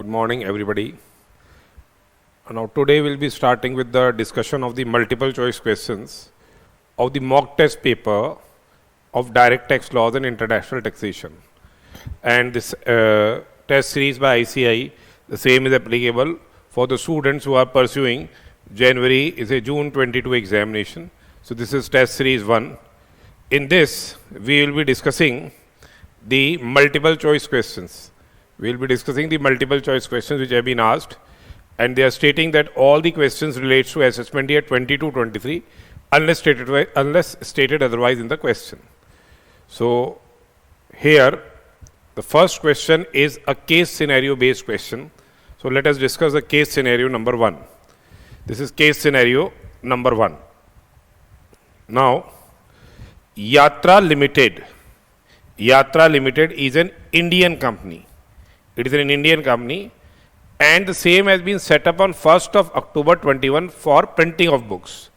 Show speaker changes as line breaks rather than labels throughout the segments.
Good morning, everybody. Now, today we'll be starting with the discussion of the multiple choice questions of the mock test paper of direct tax laws and international taxation. And this test series by ICAI, the same is applicable for the students who are pursuing June 22 examination. So this is test series 1. In this, we will be discussing the multiple choice questions. We will be discussing the multiple choice questions which have been asked, and they are stating that all the questions relates to assessment year 22-23 unless stated otherwise in the question. So here the first question is a case scenario based question. So let us discuss the case scenario number 1. This is case scenario number 1. Now, Yatra Limited is an Indian company. It is an Indian company, and the same has been set up on 1st of October 21 for printing of books.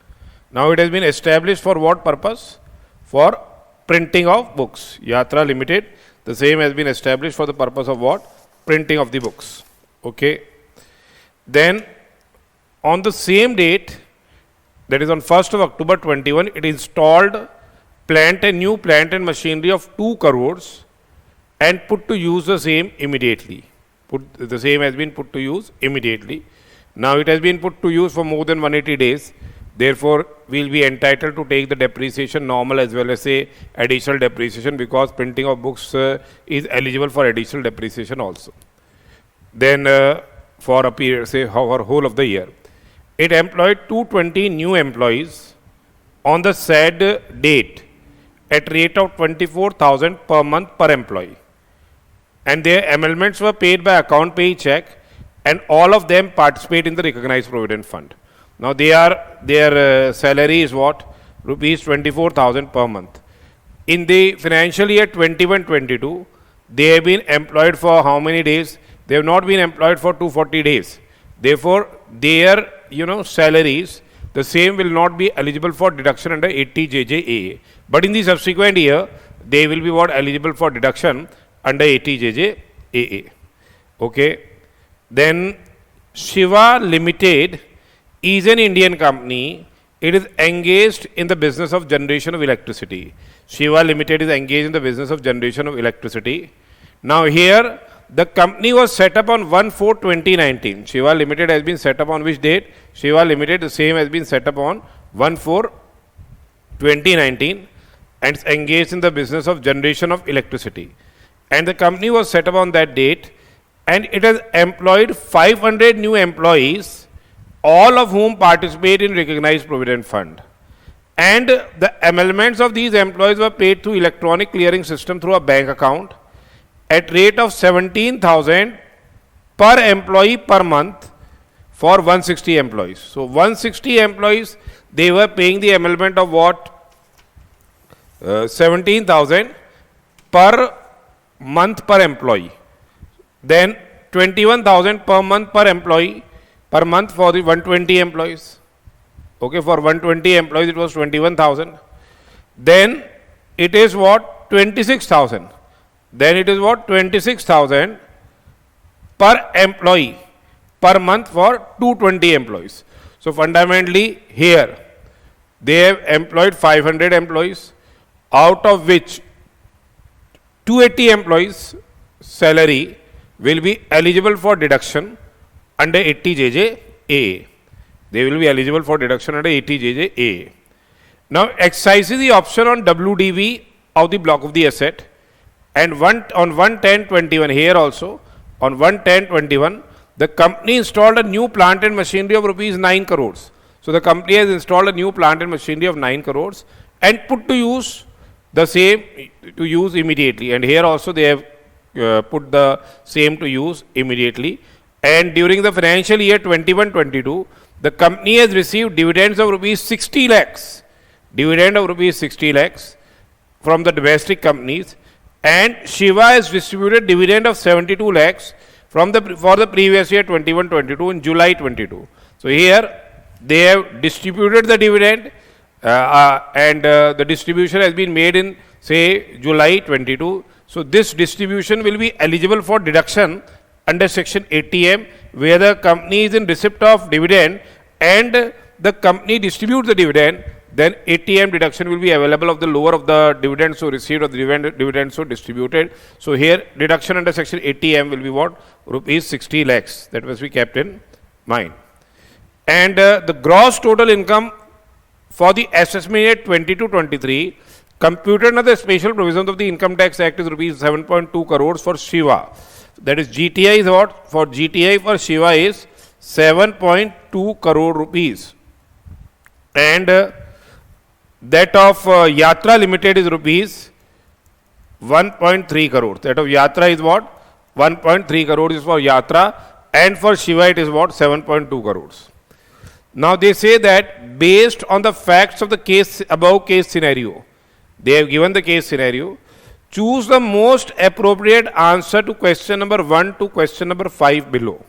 Now it has been established for what purpose? For printing of books. Yatra Limited, the same has been established for the purpose of what? Printing of the books. Okay. Then on the same date, that is on 1st of October 21, it installed new plant and machinery of 2 crores and put to use the same immediately. The same has been put to use immediately. Now it has been put to use for more than 180 days. Therefore, we will be entitled to take the depreciation normal as well as say additional depreciation, because printing of books is eligible for additional depreciation also. Then for a period, say for whole of the year, it employed 220 new employees on the said date at rate of 24,000 per month per employee. And their emoluments were paid by account pay check, and all of them participate in the recognized provident fund. Now their salary is what? Rupees 24,000 per month. In the financial year 21-22, they have been employed for how many days? They have not been employed for 240 days. Therefore, their salaries, the same will not be eligible for deduction under 80JJAA. But in the subsequent year, they will be what? Eligible for deduction under 80JJAA. Okay. Then Shiva Limited is an Indian company. It is engaged in the business of generation of electricity. Shiva Limited is engaged in the business of generation of electricity. Now here, the company was set up on 1/4/2019. Shiva Limited has been set up on which date? Shiva Limited, the same has been set up on 1/4/2019 and is engaged in the business of generation of electricity. And the company was set up on that date, and it has employed 500 new employees, all of whom participate in recognized provident fund. And the emoluments of these employees were paid through electronic clearing system through a bank account at rate of 17,000 per employee per month for 160 employees. So 160 employees, they were paying the emolument of what? 17,000 per month per employee. Then 21,000 per month per employee per month for the 120 employees. Okay, for 120 employees it was 21,000. Then it is what? 26,000. Then it is what? 26,000 per employee per month for 220 employees. So fundamentally here they have employed 500 employees, out of which 280 employees salary will be eligible for deduction under 80JJAA. They will be eligible for deduction under 80JJAA. Now exercises the option on WDV of the block of the asset, and on 1/10/21 here also, on 1/10/21, the company installed a new plant and machinery of rupees 9 crores. So the company has installed a new plant and machinery of 9 crores and put to use the same to use immediately. And here also they have put the same to use immediately. And during the financial year 21-22, the company has received dividends of rupees 60 lakhs. Dividend of rupees 60 lakhs from the domestic companies, and Shiva has distributed dividend of 72 lakhs for the previous year 21-22 in July 22. So here they have distributed the dividend, and the distribution has been made in say July 22. So this distribution will be eligible for deduction under section 80M, where the company is in receipt of dividend and the company distributes the dividend, then 80M deduction will be available of the lower of the dividend so received or the dividend so distributed. So here deduction under section 80M will be what? Rupees 60 lakhs. That must be kept in mind. And the gross total income for the assessment year 22-23 computed under the special provisions of the Income Tax Act is rupees 7.2 crores for Shiva. That is GTI is what? For GTI for Shiva is 7.2 crore rupees. And that of Yatra Limited is rupees 1.3 crores. That of Yatra is what? 1.3 crores is for Yatra, and for Shiva it is what? 7.2 crores. Now they say that based on the facts of the case, above case scenario, they have given the case scenario, choose the most appropriate answer to question number 1 to question number 5 below.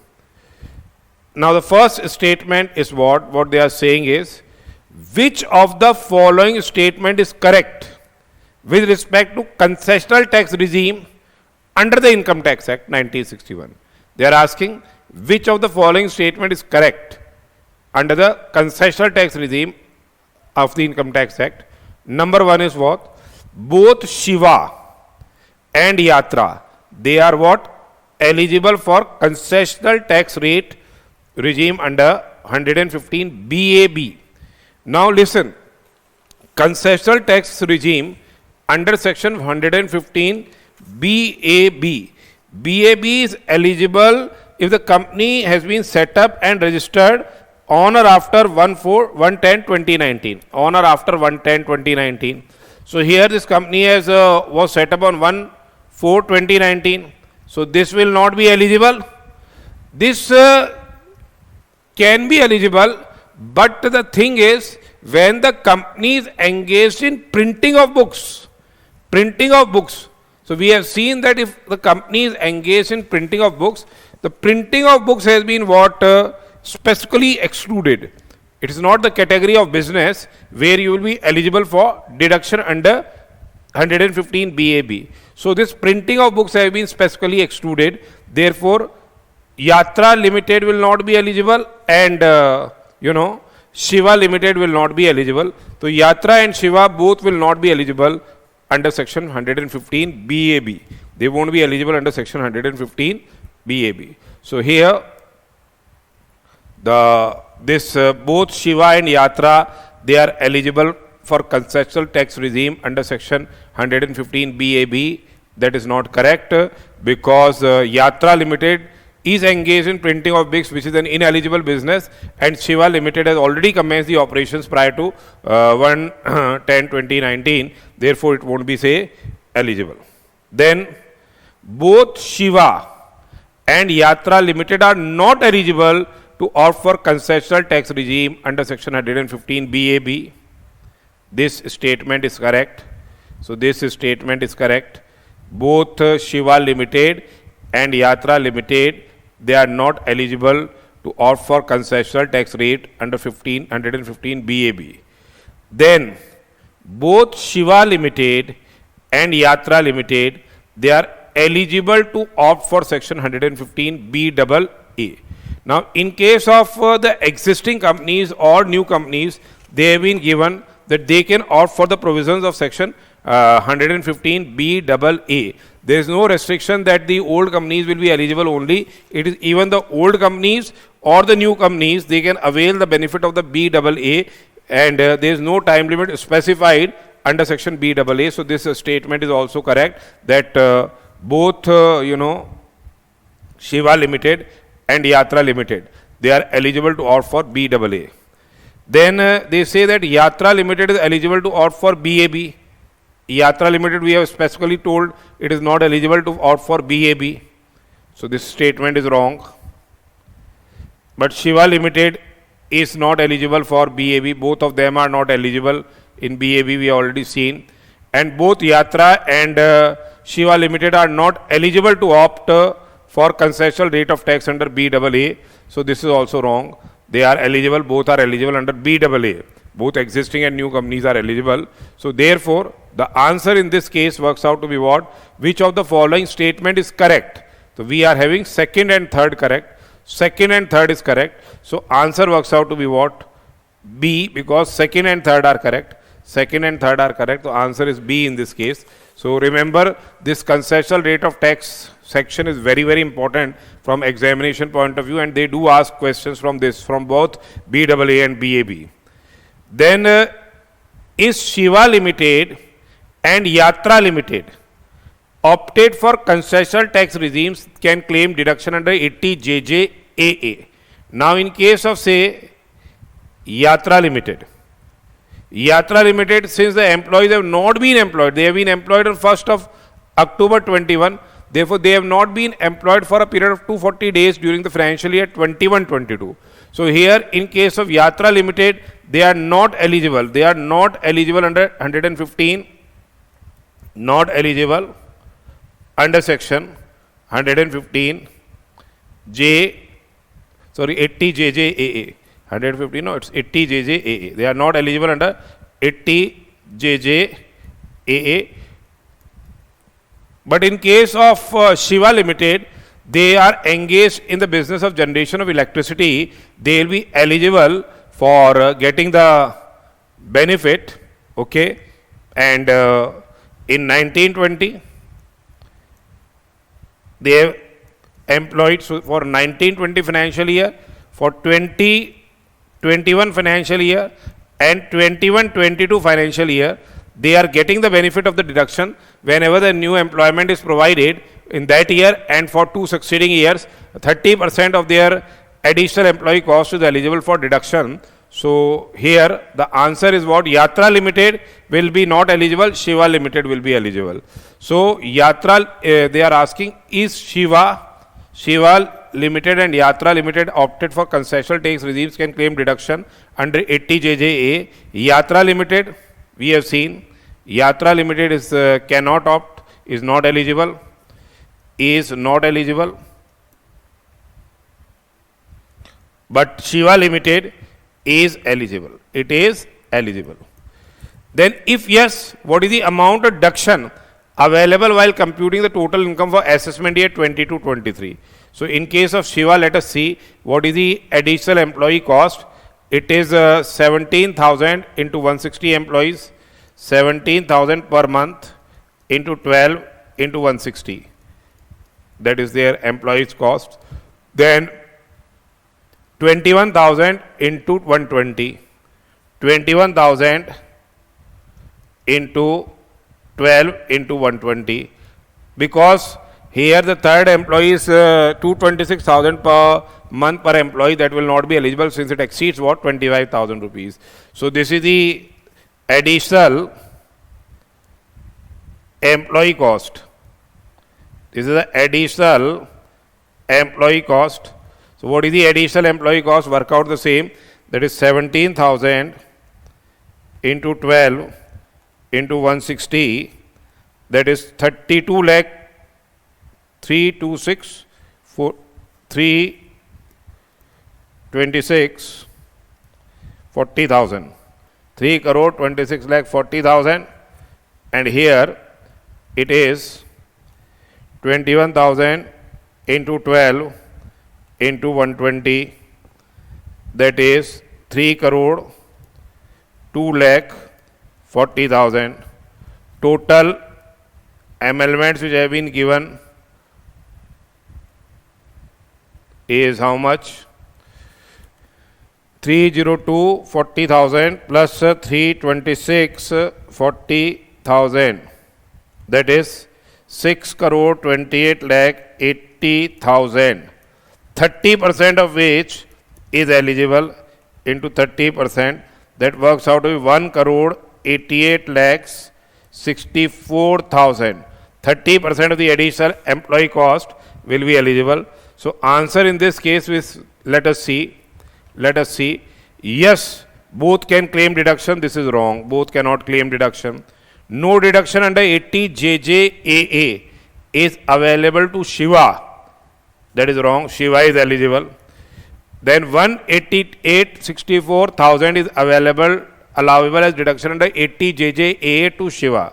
Now the first statement is what? What they are saying is, which of the following statement is correct with respect to concessional tax regime under the Income Tax Act 1961? They are asking which of the following statement is correct under the concessional tax regime of the Income Tax Act. Number 1 is what? Both Shiva and Yatra, they are what? Eligible for concessional tax rate regime under 115 BAB. Now listen, concessional tax regime under section 115 BAB. BAB is eligible if the company has been set up and registered on or after 1/4/1/10/2019. On or after 1/10/2019. So here this company has was set up on 1/4/2019. So this will not be eligible. This can be eligible, but the thing is, when the company is engaged in printing of books, so we have seen that if the company is engaged in printing of books, the printing of books has been what? Specifically excluded. It is not the category of business where you will be eligible for deduction under 115 BAB. So this printing of books has been specifically excluded. Therefore, Yatra Limited will not be eligible, and Shiva Limited will not be eligible. So Yatra and Shiva both will not be eligible under section 115 BAB. They won't be eligible under section 115 BAB. So here both Shiva and Yatra, they are eligible for concessional tax regime under section 115 BAB. That is not correct, because Yatra Limited is engaged in printing of books, which is an ineligible business, and Shiva Limited has already commenced the operations prior to 1/10/2019. Therefore, it won't be eligible. Then both Shiva and Yatra Limited are not eligible to opt for concessional tax regime under section 115 BAB. This statement is correct. So this statement is correct. Both Shiva Limited and Yatra Limited, they are not eligible to opt for concessional tax rate under 115 BAB. Then both Shiva Limited and Yatra Limited, they are eligible to opt for section 115 BAA. Now, in case of the existing companies or new companies, they have been given that they can opt for the provisions of section 115 BAA. There is no restriction that the old companies will be eligible only. It is even the old companies or the new companies, they can avail the benefit of the BAA, and there is no time limit specified under section BAA. So this statement is also correct, that both Shiva Limited and Yatra Limited, they are eligible to opt for BAA. Then they say that Yatra Limited is eligible to opt for BAB. Yatra Limited, we have specifically told it is not eligible to opt for BAB. So this statement is wrong. But Shiva Limited is not eligible for BAB. Both of them are not eligible in BAB, we have already seen. And both Yatra and Shiva Limited are not eligible to opt for concessional rate of tax under BAA. So this is also wrong. They are eligible, both are eligible under BAA. Both existing and new companies are eligible. So therefore, the answer in this case works out to be what? Which of the following statement is correct So we are having second and third correct. Second and third is correct. So answer works out to be what? B, because second and third are correct. Second and third are correct. So answer is B in this case. So remember, this concessional rate of tax section is very, very important from examination point of view, and they do ask questions from this, from both BAA and BAB. Then is Shiva Limited and Yatra Limited opted for concessional tax regimes can claim deduction under 80 JJAA. Now in case of say Yatra Limited, since the employees have not been employed, they have been employed on 1st of October 21, therefore they have not been employed for a period of 240 days during the financial year 21-22. So here in case of Yatra Limited, they are not eligible. They are not eligible under 115, not eligible under section 115 J, sorry, 80 JJAA. 115, no, it's 80 JJAA. They are not eligible under 80 JJAA. But in case of Shiva Limited, they are engaged in the business of generation of electricity. They will be eligible for getting the benefit, okay. And in 1920, they have employed, so for 1920 financial year, for 2021 financial year and 21-22 financial year, they are getting the benefit of the deduction whenever the new employment is provided in that year, and for 2 succeeding years, 30% of their additional employee cost is eligible for deduction. So here the answer is what? Yatra Limited will be not eligible, Shiva Limited will be eligible. So Yatra, they are asking, is Shiva Limited and Yatra Limited opted for concessional tax regimes can claim deduction under 80 JJA. Yatra Limited, we have seen, Yatra Limited is cannot opt, is not eligible, but Shiva Limited is eligible. It is eligible. Then if yes, what is the amount of deduction available while computing the total income for assessment year 22-23? So in case of Shiva, let us see what is the additional employee cost. It is 17,000 into 160 employees, 17,000 per month into 12 into 160. That is their employees cost. Then 21,000 into 120, 21,000 into 12 into 120, because here the third employee is 226,000 per month per employee, that will not be eligible since it exceeds what? 25,000 rupees. So this is the additional employee cost. This is the additional employee cost. So what is the additional employee cost? Work out the same. That is 17,000 into 12 into 160. That is 32 lakh 326 326 40,000. 3 crore 26 lakh 40,000, and here it is 21,000 into 12 into 120, that is 3 crore 2 lakh 40,000. Total emoluments which have been given is how much? 302 40,000 plus 326 40,000, that is 6 crore 28 lakh 80,000. 30% of which is eligible into 30%, that works out to be 1 crore 88 lakhs 64,000. 30% of the additional employee cost will be eligible. So answer in this case is, let us see, yes, both can claim deduction. This is wrong, both cannot claim deduction. No deduction under 80 JJAA is available to Shiva. That is wrong, Shiva is eligible. Then 188,64,000 is allowable as deduction under 80 JJAA to Shiva.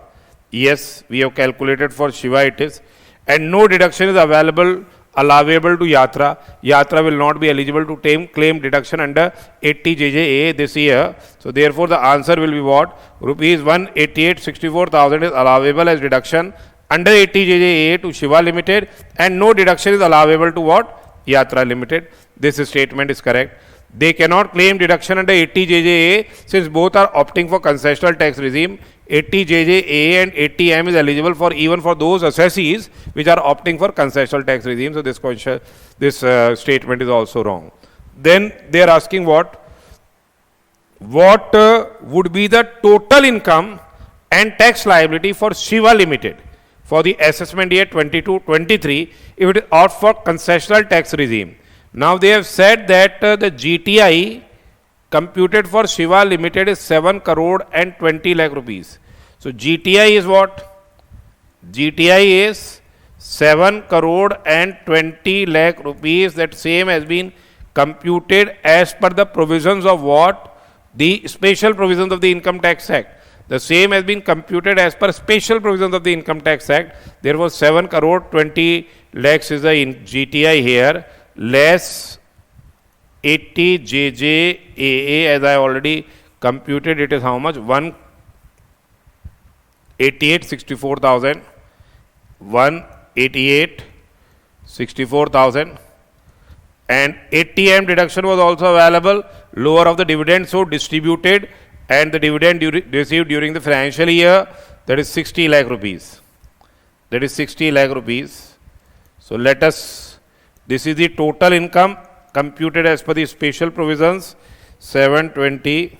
Yes, we have calculated for Shiva it is. and no deduction is allowable to Yatra. Yatra will not be eligible to claim deduction under 80 JJAA this year. So therefore the answer will be what? Rupees 188,64,000 is allowable as deduction under 80 JJAA to Shiva Limited, and no deduction is allowable to what? Yatra Limited. This statement is correct. They cannot claim deduction under 80 JJAA since both are opting for concessional tax regime. 80 JJAA and 80M is eligible for even for those assessees which are opting for concessional tax regime. So this statement is also wrong. Then they are asking what would be the total income and tax liability for Shiva Limited for the assessment year 22-23 if it is out for concessional tax regime. Now they have said that the GTI computed for Shiva Limited is 7 crore and 20 lakh rupees. So GTI is what? GTI is 7 crore and 20 lakh rupees. That same has been computed as per the provisions of what? The special provisions of the Income Tax Act. The same has been computed as per special provisions of the Income Tax Act. There was 7 crore 20 lakhs is the GTI here, less 80 JJAA, as I already computed, it is how much? 188,64,000. 188,64,000. And 80M deduction was also available, lower of the dividend so distributed, and the dividend received during the financial year, that is 60 lakh rupees. That is 60 lakh rupees. So let us, this is the total income computed as per the special provisions, 720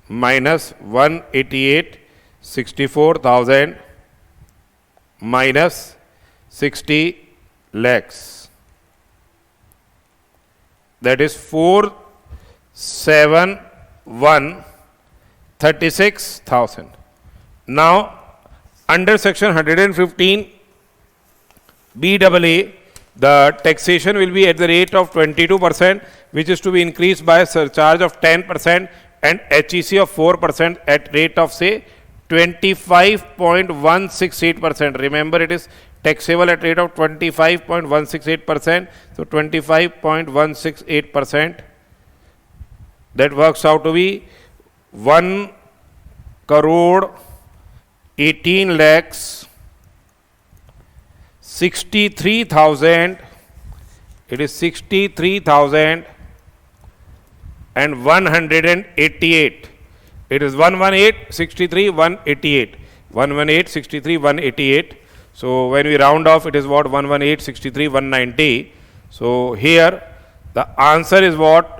minus 188,64,000 minus 60 lakhs. That is 471,36,000. Now, under section 115 BAA, the taxation will be at the rate of 22%, which is to be increased by a surcharge of 10% and HEC of 4% at rate of say 25.168%. Remember, it is taxable at rate of 25.168%. So 25.168%. That works out to be 1 crore 18 lakhs 63,000. It is 63,000 and 188. It is 118, 63, 188. 118, 63, 188. So when we round off, it is what? 118, 63, 190. So here the answer is what?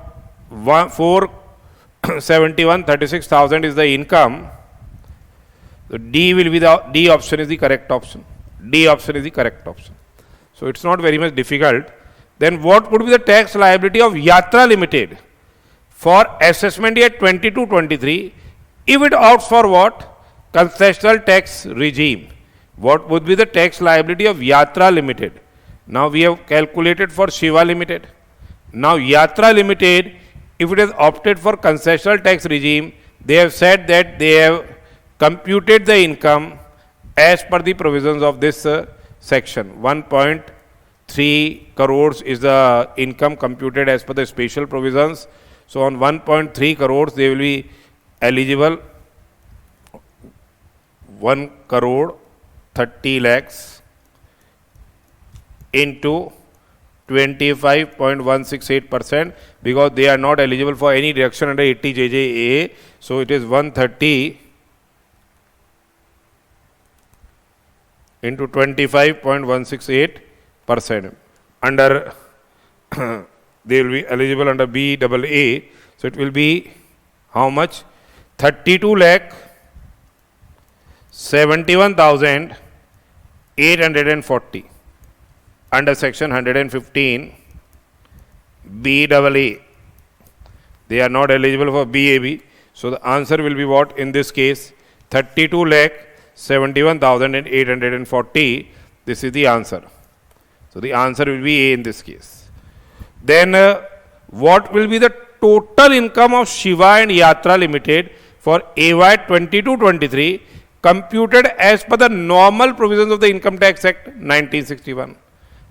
471, 36,000 is the income. So D will be the D option is the correct option. D option is the correct option. So it's not very much difficult. Then what would be the tax liability of Yatra Limited for assessment year 22-23 if it opts for what? Concessional tax regime. What would be the tax liability of Yatra Limited? Now we have calculated for Shiva Limited. Now Yatra Limited, if it has opted for concessional tax regime, they have said that they have computed the income as per the provisions of this section. 1.3 crores is the income computed as per the special provisions. So on 1.3 crores they will be eligible 1 crore 30 lakhs into 25.168% because they are not eligible for any deduction under 80 JJAA. So it is 130 into 25.168%. Under they will be eligible under BAA. So it will be how much? 32 lakh 71,840 under section 115 BAA. They are not eligible for BAB. So the answer will be what in this case? 32 lakh 71,840. This is the answer. So the answer will be A in this case. Then what will be the total income of Shiva and Yatra Limited for AY 22-23 computed as per the normal provisions of the Income Tax Act 1961.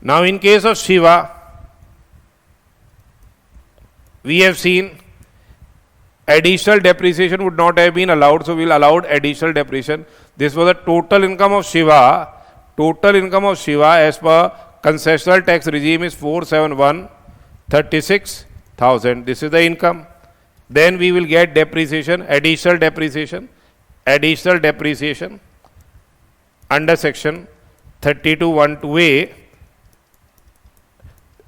Now, in case of Shiva, we have seen additional depreciation would not have been allowed, so we will allowed additional depreciation. This was the total income of Shiva. Total income of Shiva as per concessional tax regime is 471,36,000. This is the income. Then we will get depreciation, additional depreciation under section 32(1)(2)(a)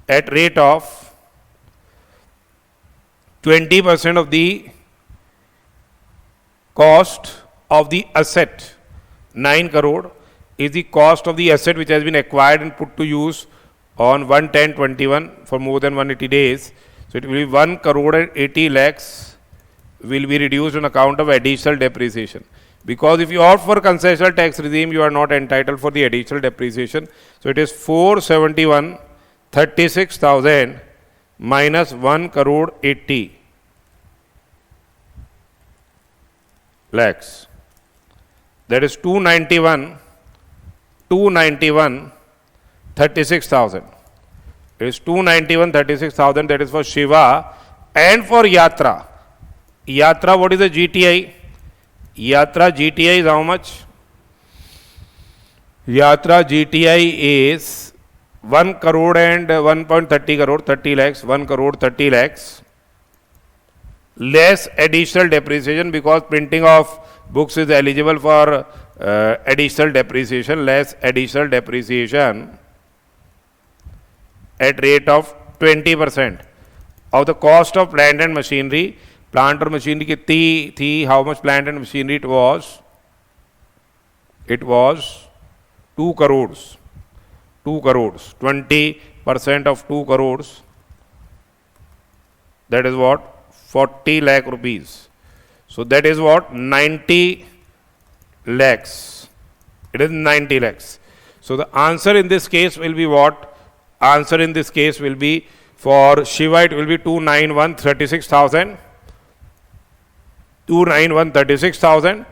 at rate of 20% of the cost of the asset. 9 crore is the cost of the asset which has been acquired and put to use on 1/10/21 for more than 180 days. So it will be 1 crore and 80 lakhs will be reduced on account of additional depreciation. Because if you opt for concessional tax regime, you are not entitled for the additional depreciation. So it is 471,36,000 minus 1 crore 80 lakhs. That is 291,36,000. It is 291,36,000. That is for Shiva. And for Yatra. Yatra, what is the GTI? Yatra GTI is how much? Yatra GTI is 1 crore and 1.30 crore, 30 lakhs, 1 crore 30 lakhs, less additional depreciation because printing of books is eligible for additional depreciation, less additional depreciation at rate of 20% of the cost of plant and machinery. Plant or machinery kitni thi, how much plant and machinery it was? It was 2 crores. 2 crores. 20% of 2 crores. That is what? 40 lakh rupees. So that is what? 90 lakhs. It is 90 lakhs. So the answer in this case will be what? Answer in this case will be for Shiva it will be 291,36,000. 291,36,000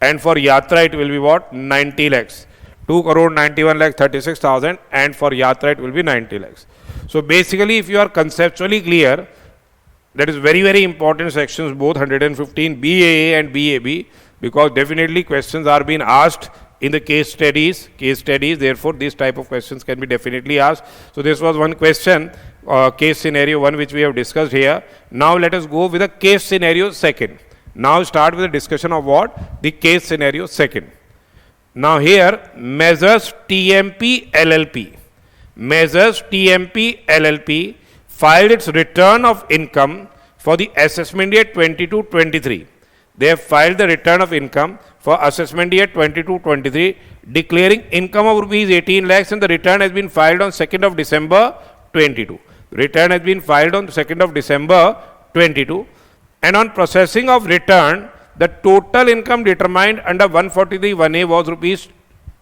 and for Yatra it will be what? 90 lakhs. 2 crore 91 lakh 36,000 and for Yatra it will be 90 lakhs. So basically if you are conceptually clear, that is very, very important sections both 115 BAA and BAB because definitely questions are being asked in the case studies, therefore this type of questions can be definitely asked. So this was one question, case scenario 1 which we have discussed here. Now let us go with the case scenario 2. Now start with the discussion of what? The case scenario 2. Now here measures TMP LLP filed its return of income for the assessment year 22-23. They have filed the return of income for assessment year 22-23 declaring income of rupees 18 lakhs and the return has been filed on 2nd of December 22. Return has been filed on 2nd of December 22. And on processing of return, the total income determined under 143(1)(a) was rupees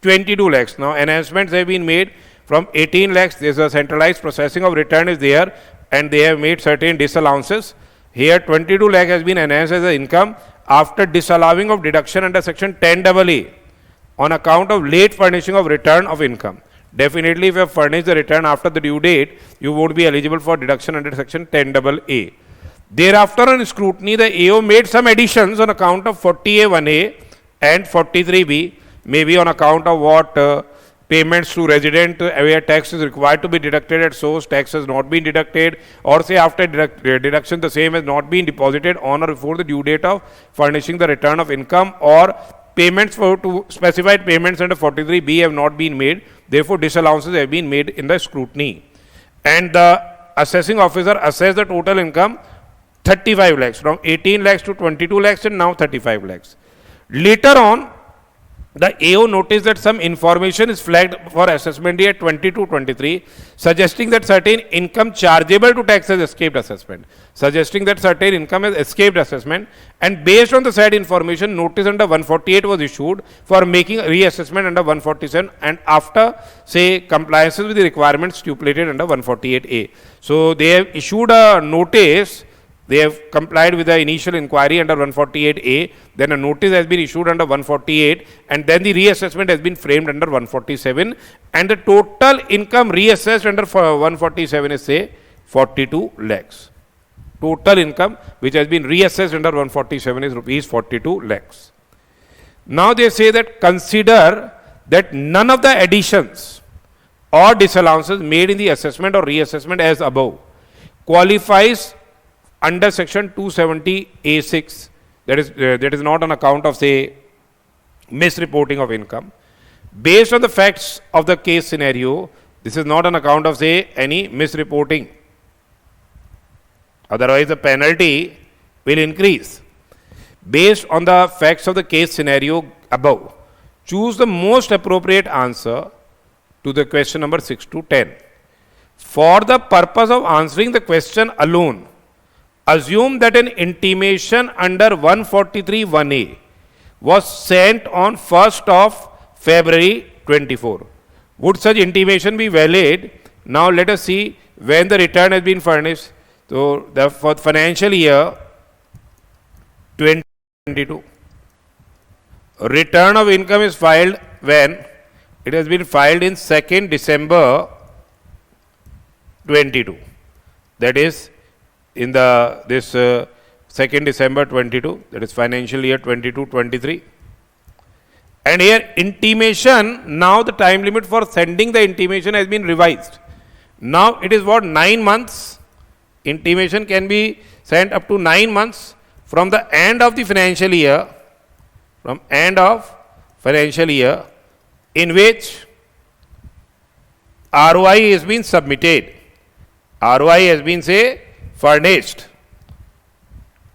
22 lakhs. Now, enhancements have been made from 18 lakhs. There is a centralized processing of return is there and they have made certain disallowances. Here 22 lakh has been enhanced as an income after disallowing of deduction under section 10AA on account of late furnishing of return of income. Definitely if you have furnished the return after the due date, you won't be eligible for deduction under section 10AA. Thereafter, on scrutiny, the AO made some additions on account of 40A(1)(a) and 43B, maybe on account of what payments to resident where tax is required to be deducted at source, tax has not been deducted, or say after deduction the same has not been deposited on or before the due date of furnishing the return of income, or payments for to specified payments under 43B have not been made. Therefore, disallowances have been made in the scrutiny. And the assessing officer assessed the total income 35 lakhs, from 18 lakhs to 22 lakhs and now 35 lakhs. Later on, the AO noticed that some information is flagged for assessment year 22-23, suggesting that certain income chargeable to tax has escaped assessment. And based on the said information, notice under 148 was issued for making reassessment under 147 and after, say, compliances with the requirements stipulated under 148A. So, they have issued a notice they have complied with the initial inquiry under 148A, then a notice has been issued under 148, and then the reassessment has been framed under 147, and the total income reassessed under 147 is say 42 lakhs. Total income which has been reassessed under 147 is rupees 42 lakhs. Now they say that consider that none of the additions or disallowances made in the assessment or reassessment as above qualifies under section 270A6, that is not on account of say misreporting of income. Based on the facts of the case scenario, this is not on account of say any misreporting. Otherwise the penalty will increase. Based on the facts of the case scenario above, choose the most appropriate answer to the question number 6 to 10. For the purpose of answering the question alone, assume that an intimation under 143(1)(a) was sent on 1st of February 24. Would such intimation be valid? Now let us see when the return has been furnished. So for financial year 2022, return of income is filed when? It has been filed in 2nd December 22. That is in the 2nd December 22, that is financial year 22-23. And here intimation, now the time limit for sending the intimation has been revised. Now it is what, 9 months. Intimation can be sent up to 9 months from the end of the financial year, in which ROI has been submitted. ROI has been say furnished.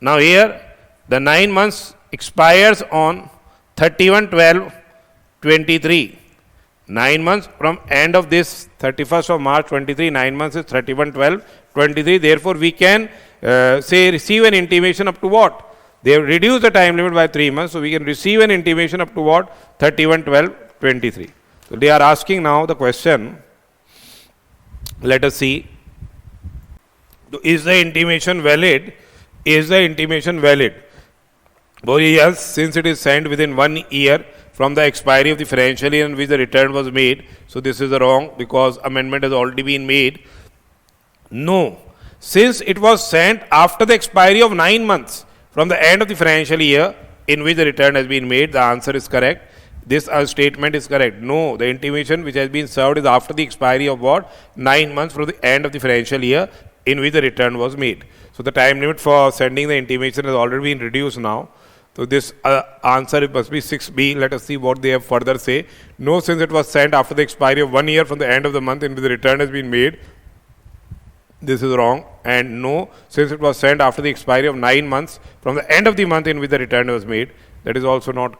Now here the 9 months expires on 31/12/23. 9 months from end of this 31st of March 23, 9 months is 31/12/23. Therefore, we can say receive an intimation up to what? They have reduced the time limit by 3 months, so we can receive an intimation up to what? 31/12/23. So they are asking now the question. Let us see. Is the intimation valid? Is the intimation valid? Oh yes, since it is sent within 1 year from the expiry of the financial year in which the return was made. So this is wrong because amendment has already been made. No, since it was sent after the expiry of 9 months from the end of the financial year in which the return has been made, the answer is correct. This statement is correct. No, the intimation which has been served is after the expiry of what? 9 months from the end of the financial year in which the return was made. So the time limit for sending the intimation has already been reduced now. So this answer must be 6B. Let us see what they have further say. No, since it was sent after the expiry of 1 year from the end of the month in which the return has been made. This is wrong. And no, since it was sent after the expiry of 9 months from the end of the month in which the return was made. That is also not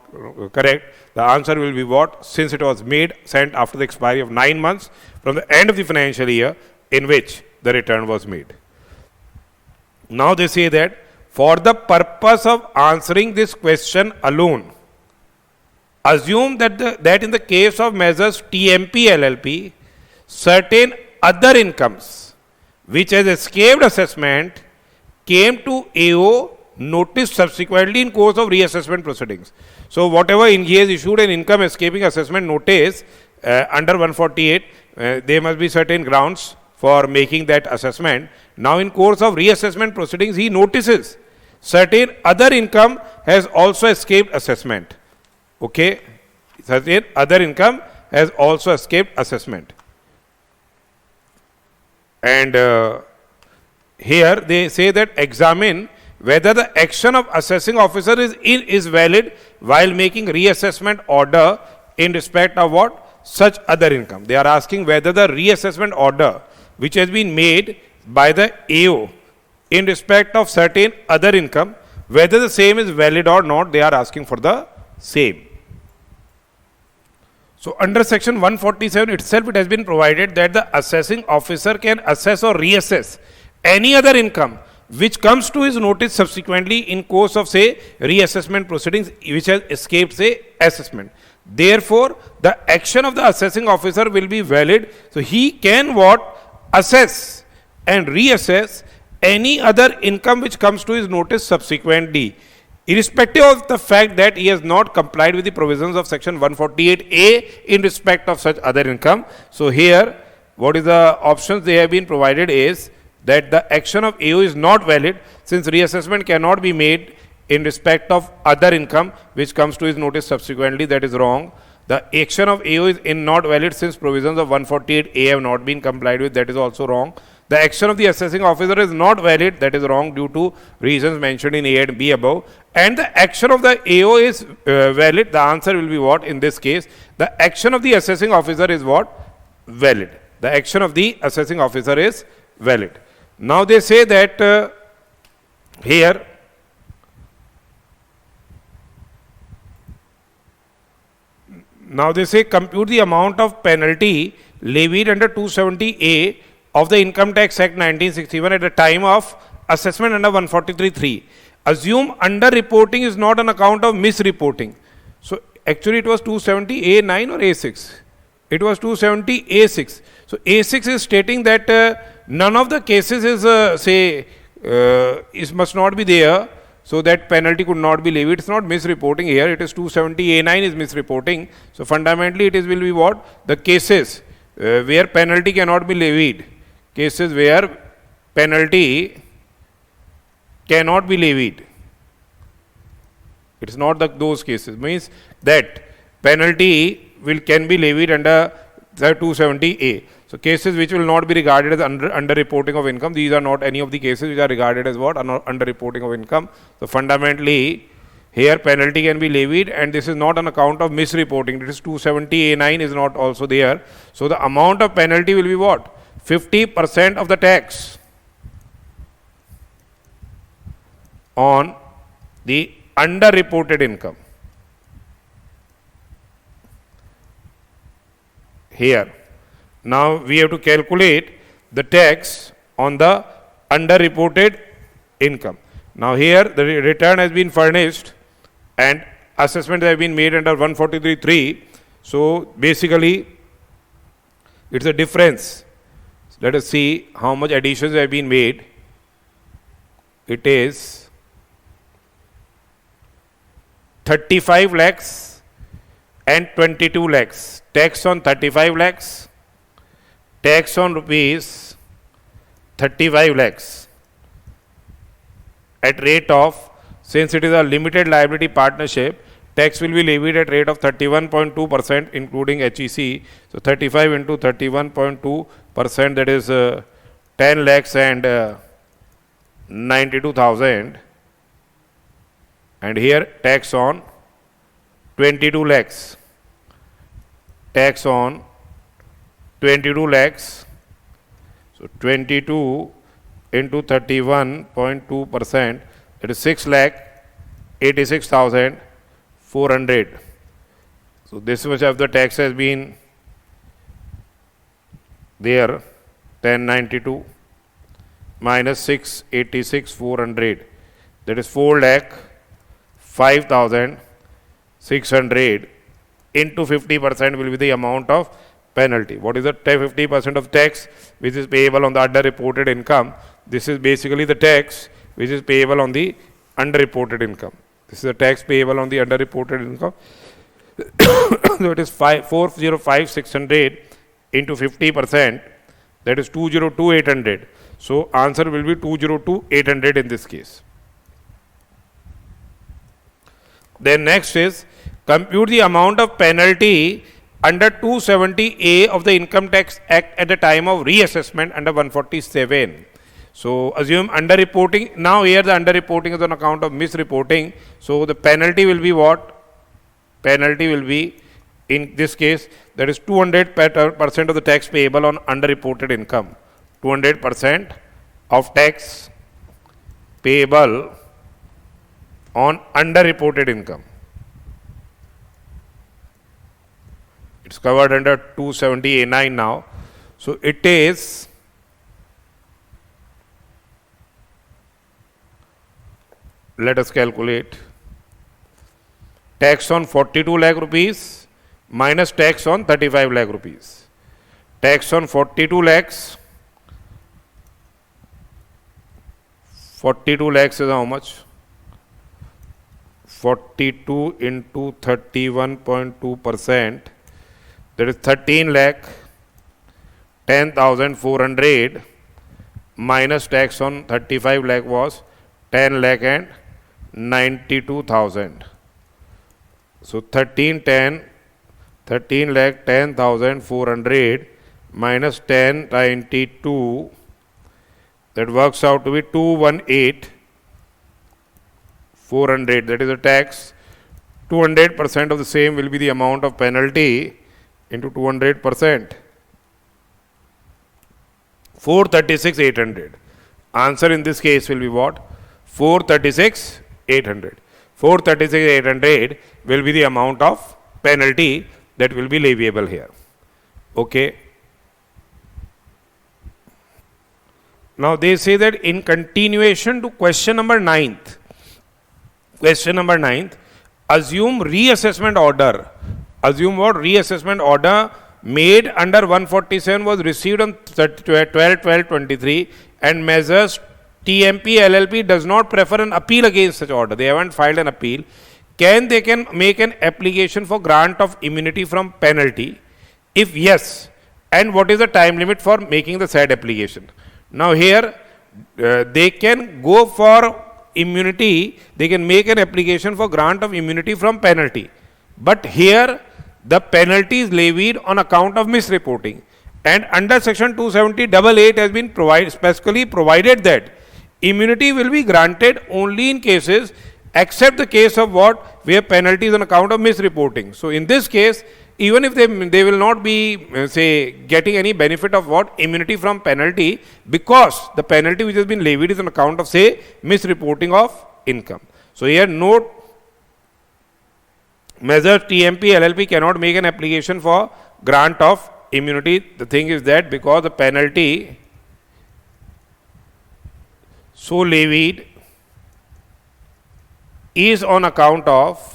correct. The answer will be what? Since it was sent after the expiry of 9 months from the end of the financial year in which the return was made. Now they say that for the purpose of answering this question alone, assume that in the case of measures TMP LLP, certain other incomes which has escaped assessment came to AO notice subsequently in course of reassessment proceedings. So whatever he has issued an income escaping assessment notice under 148, there must be certain grounds for making that assessment. Now in course of reassessment proceedings, he notices certain other income has also escaped assessment. Okay, certain other income has also escaped assessment. And here they say that examine whether the action of assessing officer is valid while making reassessment order in respect of what? Such other income. They are asking whether the reassessment order which has been made by the AO in respect of certain other income, whether the same is valid or not, they are asking for the same. So under section 147 itself, it has been provided that the assessing officer can assess or reassess any other income which comes to his notice subsequently in course of say reassessment proceedings which has escaped say assessment. Therefore, the action of the assessing officer will be valid. So he can what? Assess and reassess any other income which comes to his notice subsequently, irrespective of the fact that he has not complied with the provisions of section 148A in respect of such other income. So here, what is the options they have been provided is that the action of AO is not valid since reassessment cannot be made in respect of other income which comes to his notice subsequently. That is wrong. The action of AO is not valid since provisions of 148A have not been complied with. That is also wrong. The action of the assessing officer is not valid. That is wrong due to reasons mentioned in A and B above. And the action of the AO is valid. The answer will be what in this case? The action of the assessing officer is what? Valid. The action of the assessing officer is valid. Now they say that here now they say compute the amount of penalty levied under 270A of the Income Tax Act 1961 at the time of assessment under 143(3). Assume underreporting is not on account of misreporting. So actually it was 270A9 or A6? It was 270A6. So A6 is stating that none of the cases is must not be there, so that penalty could not be levied. It's not misreporting here. It is 270A9 is misreporting. So fundamentally it is will be what? The cases where penalty cannot be levied. Cases where penalty cannot be levied. It is not those cases. Means that penalty can be levied under the 270A. So cases which will not be regarded as under-reporting of income, these are not any of the cases which are regarded as what? Under-reporting of income. So fundamentally, here penalty can be levied, and this is not on account of misreporting. It is 270A9 is not also there. So the amount of penalty will be what? 50% of the tax on the under-reported income. Here. Now we have to calculate the tax on the under-reported income. Now here the return has been furnished and assessments have been made under 143(3). So basically it's a difference. Let us see how much additions have been made. It is 35 lakhs and 22 lakhs. Tax on 35 lakhs. Tax on rupees 35 lakhs at rate of, since it is a limited liability partnership, tax will be levied at rate of 31.2% including HEC. So 35 into 31.2%, that is 10 lakhs and 92,000. And here tax on 22 lakhs. Tax on 22 lakhs. So 22 into 31.2%, that is 6,86,400. So this much of the tax has been there, 1092 minus 686,400, that is 4,05,600 into 50% will be the amount of penalty. What is the 50% of tax which is payable on the under-reported income? This is basically the tax which is payable on the under-reported income. This is the tax payable on the under-reported income. So it is 405,600 into 50%, that is 202,800. So answer will be 202,800 in this case. Then next is compute the amount of penalty under 270A of the Income Tax Act at the time of reassessment under 147. So assume under-reporting. Now here the under-reporting is on account of misreporting. So the penalty will be what? Penalty will be, in this case, that is 200% of the tax payable on under-reported income. 200% of tax payable on under-reported income. It's covered under 270A9 now. So it is let us calculate tax on 42 lakh rupees minus tax on 35 lakh rupees. Tax on 42 lakhs 42 lakhs is how much? 42 into 31.2%, that is 13 lakh 10,400 minus tax on 35 lakh was 10 lakh and 92,000. So 13 lakh 10,400 minus 1092, that works out to be 218,400. That is the tax. 200% of the same will be the amount of penalty into 200%. 436,800. Answer in this case will be what? 436,800. 436,800 will be the amount of penalty that will be leviable here. Okay. Now they say that in continuation to question number 9th, assume reassessment order. Assume what? Reassessment order made under 147 was received on 12/12/23 and measures TMP LLP does not prefer an appeal against such order. They haven't filed an appeal. Can make an application for grant of immunity from penalty? If yes, and what is the time limit for making the said application? Now here they can go for immunity, they can make an application for grant of immunity from penalty. But here the penalty is levied on account of misreporting. And under section 270(8) has been specifically provided that immunity will be granted only in cases except the case of what? Where penalty is on account of misreporting. So in this case, even if they will not be say getting any benefit of what? Immunity from penalty, because the penalty which has been levied is on account of say misreporting of income. So here note, measure TMP LLP cannot make an application for grant of immunity. The thing is that because the penalty so levied is on account of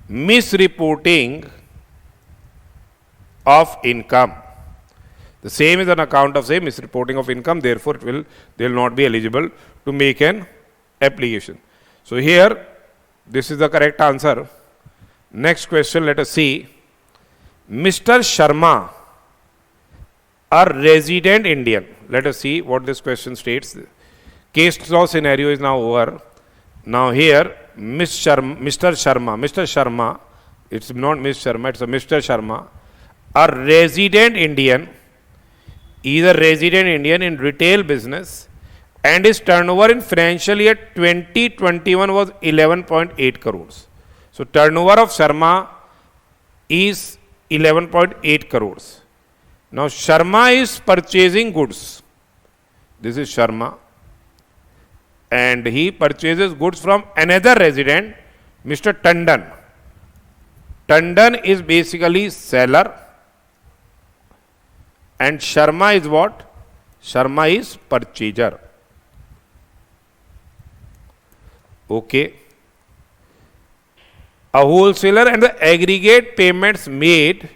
misreporting of income. The same is on account of say misreporting of income, therefore they will not be eligible to make an application. So here this is the correct answer. Next question, let us see. Mr. Sharma, a resident Indian. Let us see what this question states. Case law scenario is now over. Now here Mr. Sharma, it's not Miss Sharma, it's a Mr. Sharma, a resident Indian, is a resident Indian in retail business, and his turnover in financial year 2021 was 11.8 crores. So turnover of Sharma is 11.8 crores. Now Sharma is purchasing goods. This is Sharma. And he purchases goods from another resident, Mr. Tandon. Tandon is basically seller and Sharma is what? Sharma is purchaser. Okay. A wholesaler and the aggregate payments made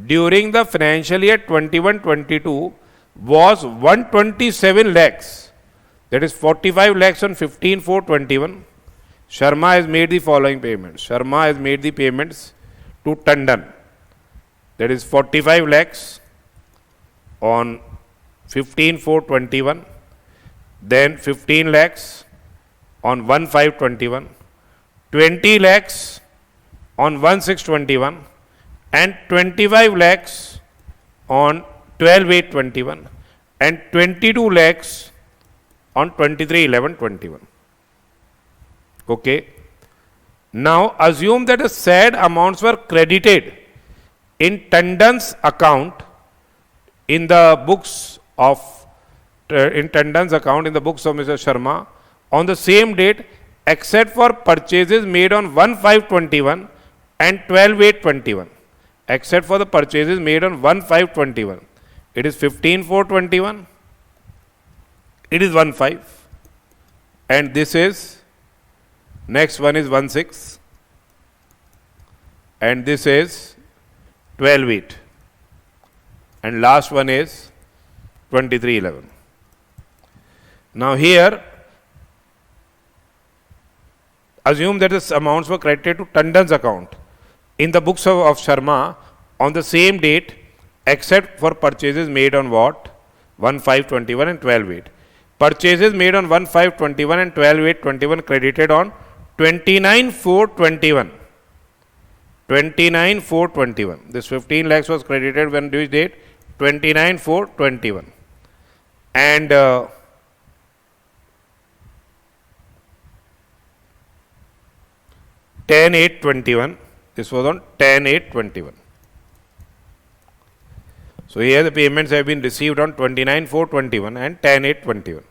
during the financial year 21-22 was 127 lakhs. That is 45 lakhs on 15/4/21. Sharma has made the following payments. Sharma has made the payments to Tandon. That is 45 lakhs on 15/4/21. Then 15 lakhs on 1/5/21. 20 lakhs on 1/6/21. And 25 lakhs on 12/8/21. And 22 lakhs on 23/11/21. Okay. Now assume that the said amounts were credited in Tandon's account in the books of Mr. Sharma on the same date, except for purchases made on 1/5/21 and 12/8/21. Except for the purchases made on 1/5/21. It is 15/4/21. It is 1/5, and this is, next one is 1/6, and this is 12/8, and last one is 23/11. Now here, assume that the amounts were credited to Tandon's account in the books of Sharma on the same date, except for purchases made on what? 1/5/21 and 12/8. Purchases made on 1/5/21 and 12/8/21 credited on 29/4/21. 29/4/21. This 15 lakhs was credited when which date? 29/4/21. And 10/8/21. This was on 10/8/21. So here the payments have been received on 29/4/21 and 10/8/21.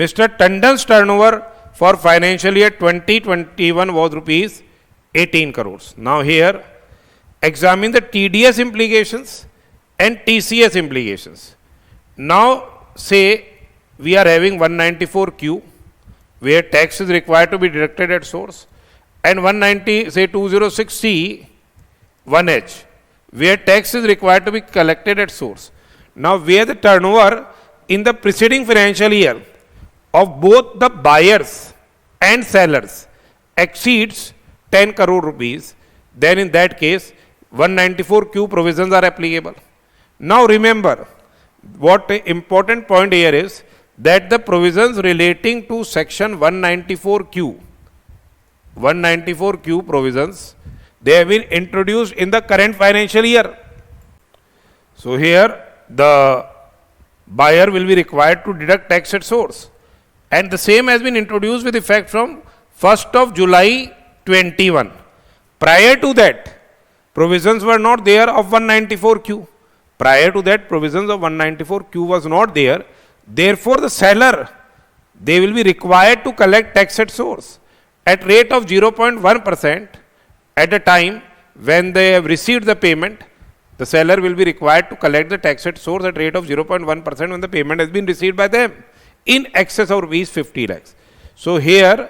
Mr. Tandon's turnover for financial year 2021 was rupees 18 crores. Now here, examine the TDS implications and TCS implications. Now say we are having 194Q, where tax is required to be deducted at source, and 190, say 206C, 1H, where tax is required to be collected at source. Now, where the turnover in the preceding financial year of both the buyers and sellers exceeds 10 crore rupees, then in that case, 194Q provisions are applicable. Now, remember, what important point here is that the provisions relating to section 194Q provisions, they have been introduced in the current financial year. So here the buyer will be required to deduct tax at source, and the same has been introduced with effect from 1st of July 21. Prior to that, provisions were not there of 194Q. Prior to that, provisions of 194Q was not there. Therefore, the seller, they will be required to collect tax at source at rate of 0.1%. At the time when they have received the payment, the seller will be required to collect the tax at source at rate of 0.1% when the payment has been received by them in excess of rupees 50 lakhs. So here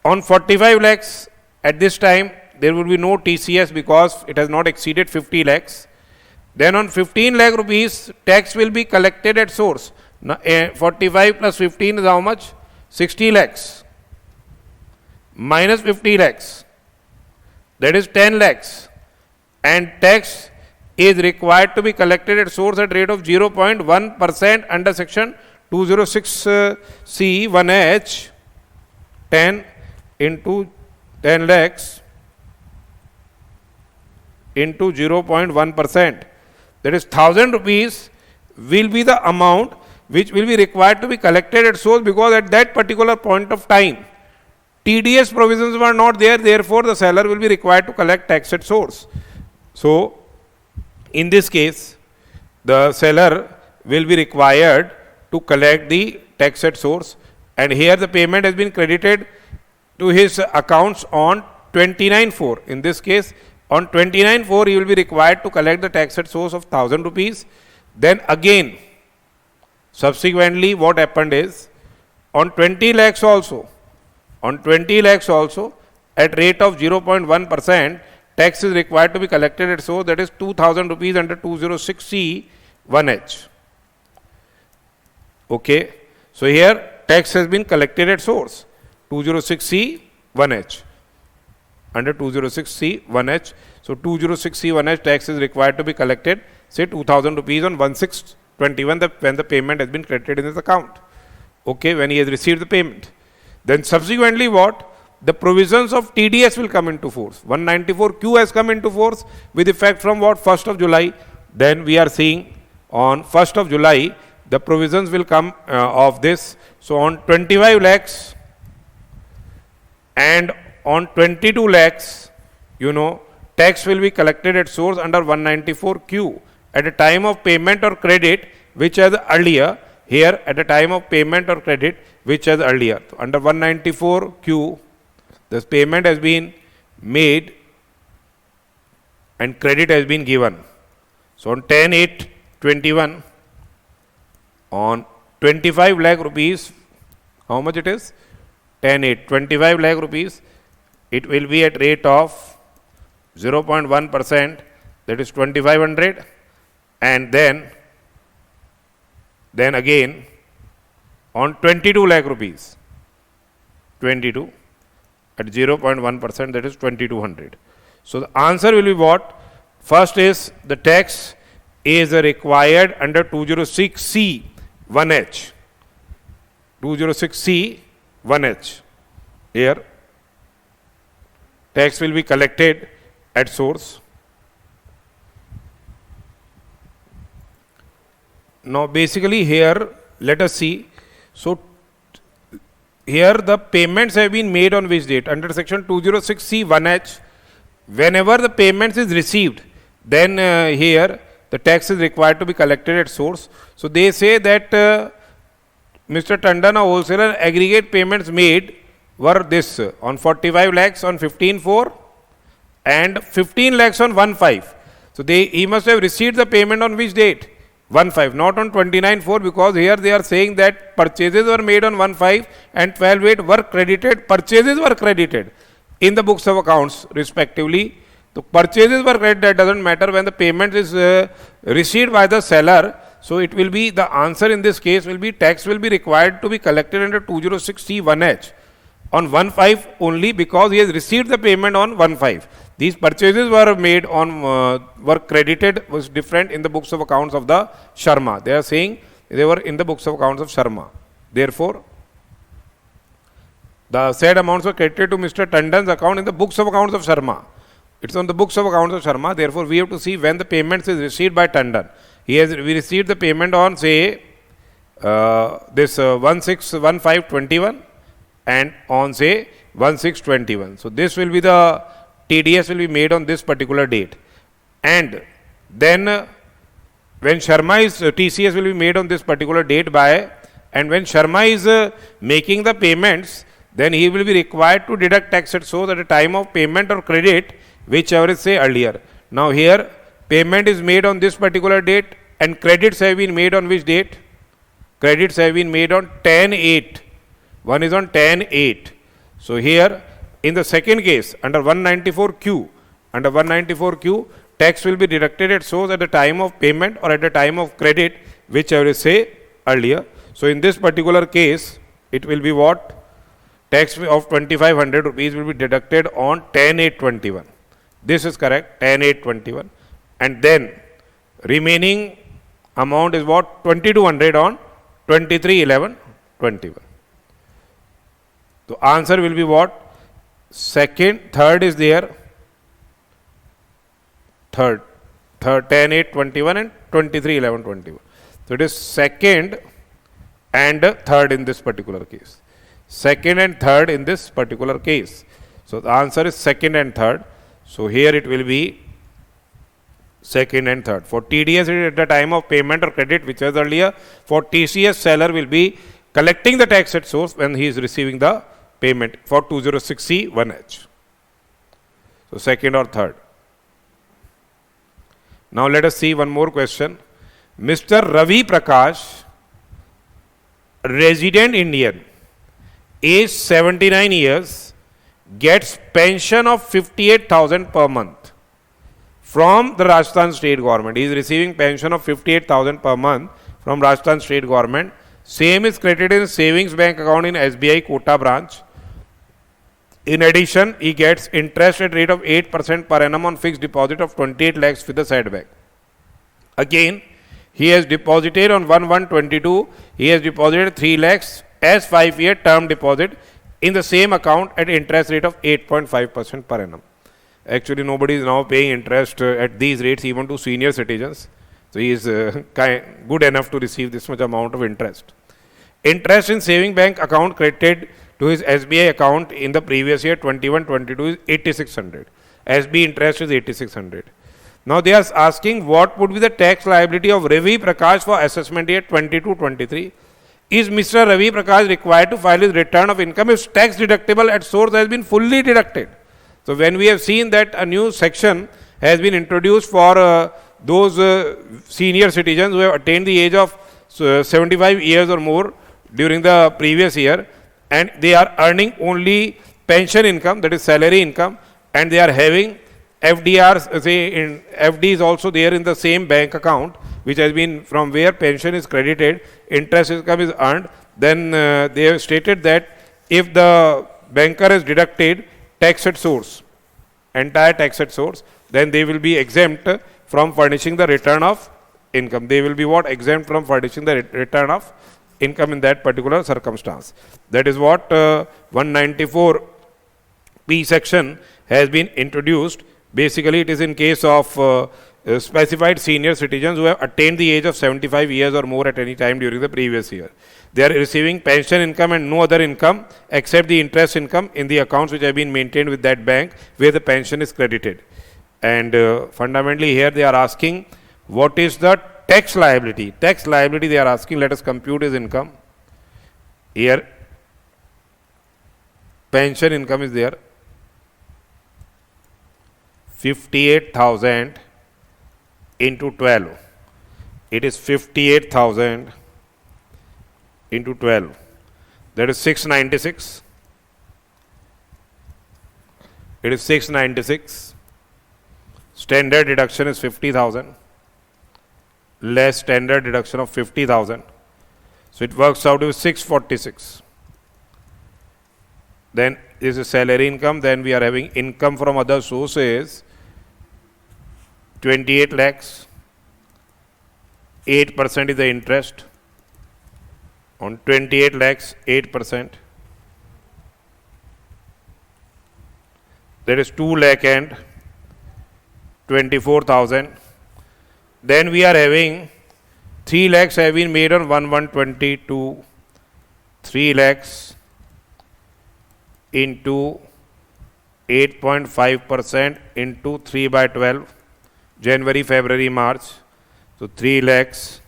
on 45 lakhs at this time there will be no TCS because it has not exceeded 50 lakhs. Then on 15 lakh rupees tax will be collected at source. Now, 45 plus 15 is how much? 60 lakhs minus 50 lakhs. That is 10 lakhs, and tax is required to be collected at source at rate of 0.1% under section 206C 1H. 10 into 10 lakhs into 0.1%, that is 1000 rupees will be the amount which will be required to be collected at source, because at that particular point of time TDS provisions were not there, therefore the seller will be required to collect tax at source. So in this case the seller will be required to collect the tax at source, and here the payment has been credited to his accounts on 29/4. In this case on 29/4 he will be required to collect the tax at source of 1000 rupees. Then again subsequently what happened is on 20 lakhs also, at rate of 0.1%, tax is required to be collected at source, that is 2000 rupees under 206C 1H. Okay. So here tax has been collected at source, 206C 1H, under 206C 1H. So 206C 1H tax is required to be collected, say 2000 rupees on 1/6/21 when the payment has been credited in his account. Okay, when he has received the payment. Then subsequently what? The provisions of TDS will come into force. 194Q has come into force with effect from what? 1st of July. Then we are seeing on 1st of July the provisions will come of this. So on 25 lakhs and on 22 lakhs, tax will be collected at source under 194Q at a time of payment or credit which has earlier. Here at a time of payment or credit which has earlier. So under 194Q, this payment has been made and credit has been given. So on 10/8/21, on 25 lakh rupees, how much it is? 10/8, 25 lakh rupees, it will be at rate of 0.1%, that is 2500, and then Then again on 22 lakh rupees, 22 at 0.1%, that is 2200. So the answer will be what? First is the tax is required under 206C 1H. 206C 1H. Here tax will be collected at source. Now basically here let us see. So here the payments have been made on which date? Under section 206C 1H, whenever the payments is received, then here the tax is required to be collected at source. So they say that Mr. Tandon, a wholesaler, aggregate payments made were this on 45 lakhs on 15/4 and 15 lakhs on 1/5. So he must have received the payment on which date? 1/5, not on 29/4, because here they are saying that purchases were made on 1/5 and 12/8 were credited, purchases were credited in the books of accounts respectively. The purchases were credited, that doesn't matter when the payment is received by the seller. So it will be, the answer in this case will be tax will be required to be collected under 206C 1H on 1/5 only, because he has received the payment on 1/5. These purchases were made on, were credited, was different in the books of accounts of the Sharma. They are saying they were in the books of accounts of Sharma. Therefore, the said amounts were credited to Mr. Tandon's account in the books of accounts of Sharma. It's on the books of accounts of Sharma. Therefore, we have to see when the payments is received by Tandon. We received the payment on, say, this 1/6/15/21 and on, say, 1/6/21. So this will be the TDS will be made on this particular date. And then when Sharma is, TCS will be made on this particular date by, and when Sharma is making the payments, then he will be required to deduct tax at source at the time of payment or credit, whichever is say earlier. Now here payment is made on this particular date and credits have been made on which date? Credits have been made on 10/8. One is on 10/8. So here in the second case under 194Q, under 194Q, tax will be deducted at source at the time of payment or at the time of credit, whichever is say earlier. So in this particular case, it will be what? Tax of 2500 rupees will be deducted on 10/8/21. This is correct, 10/8/21. And then remaining amount is what? 2200 on 23/11/21. So answer will be what? Second, third is there. Third 10/8/21 and 23/11/21. So it is second and third in this particular case. Second and third in this particular case. So the answer is second and third. So here it will be second and third. For TDS it is at the time of payment or credit, which was earlier. For TCS, seller will be collecting the tax at source when he is receiving the payment for 206C 1H. So second or third. Now let us see one more question. Mr. Ravi Prakash, resident Indian, age 79 years, gets pension of 58,000 per month from the Rajasthan state government. He is receiving pension of 58,000 per month from Rajasthan state government. Same is credited in savings bank account in SBI Kota branch. In addition, he gets interest at rate of 8% per annum on fixed deposit of 28 lakhs with the said bank. Again, he has deposited on 1/1/22, he has deposited 3 lakhs as 5-year term deposit in the same account at interest rate of 8.5% per annum. Actually, nobody is now paying interest at these rates even to senior citizens. So he is good enough to receive this much amount of interest. Interest in saving bank account credited to his SBI account in the previous year 21/22 is 8,600. SB interest is 8,600. Now they are asking what would be the tax liability of Ravi Prakash for assessment year 22/23. Is Mr. Ravi Prakash required to file his return of income if tax deductible at source has been fully deducted? So when we have seen that a new section has been introduced for those senior citizens who have attained the age of 75 years or more during the previous year, and they are earning only pension income, that is salary income, and they are having FDRs, say in FD is also there in the same bank account, which has been from where pension is credited, interest income is earned, then they have stated that if the banker has deducted tax at source, entire tax at source, then they will be exempt from furnishing the return of income. They will be what? Exempt from furnishing the return of income in that particular circumstance. That is what 194P section has been introduced. Basically, it is in case of specified senior citizens who have attained the age of 75 years or more at any time during the previous year. They are receiving pension income and no other income except the interest income in the accounts which have been maintained with that bank where the pension is credited. And fundamentally here they are asking what is the tax liability. Tax liability they are asking, let us compute his income. Here pension income is there, 58,000 into 12. It is 58,000 into 12. That is 696. It is 696. Standard deduction is 50,000. Less standard deduction of 50,000. So it works out to 646. Then this is salary income. Then we are having income from other sources, 28 lakhs. 8% is the interest. On 28 lakhs, 8%. That is 2 lakh and 24,000. Then we are having 3 lakhs have been made on 1/1/22. 3 lakhs into 8.5% into 3/12. January, February, March. So 3 lakhs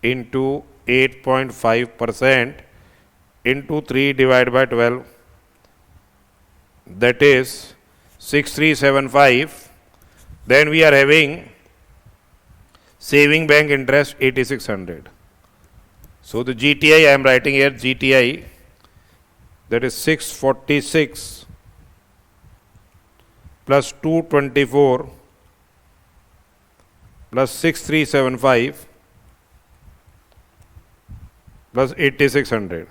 into 8.5% into 3 divided by 12. That is 6375. Then we are having saving bank interest 8600. So the GTI I am writing here, GTI, that is 646 plus 224 plus 6375 plus 8600.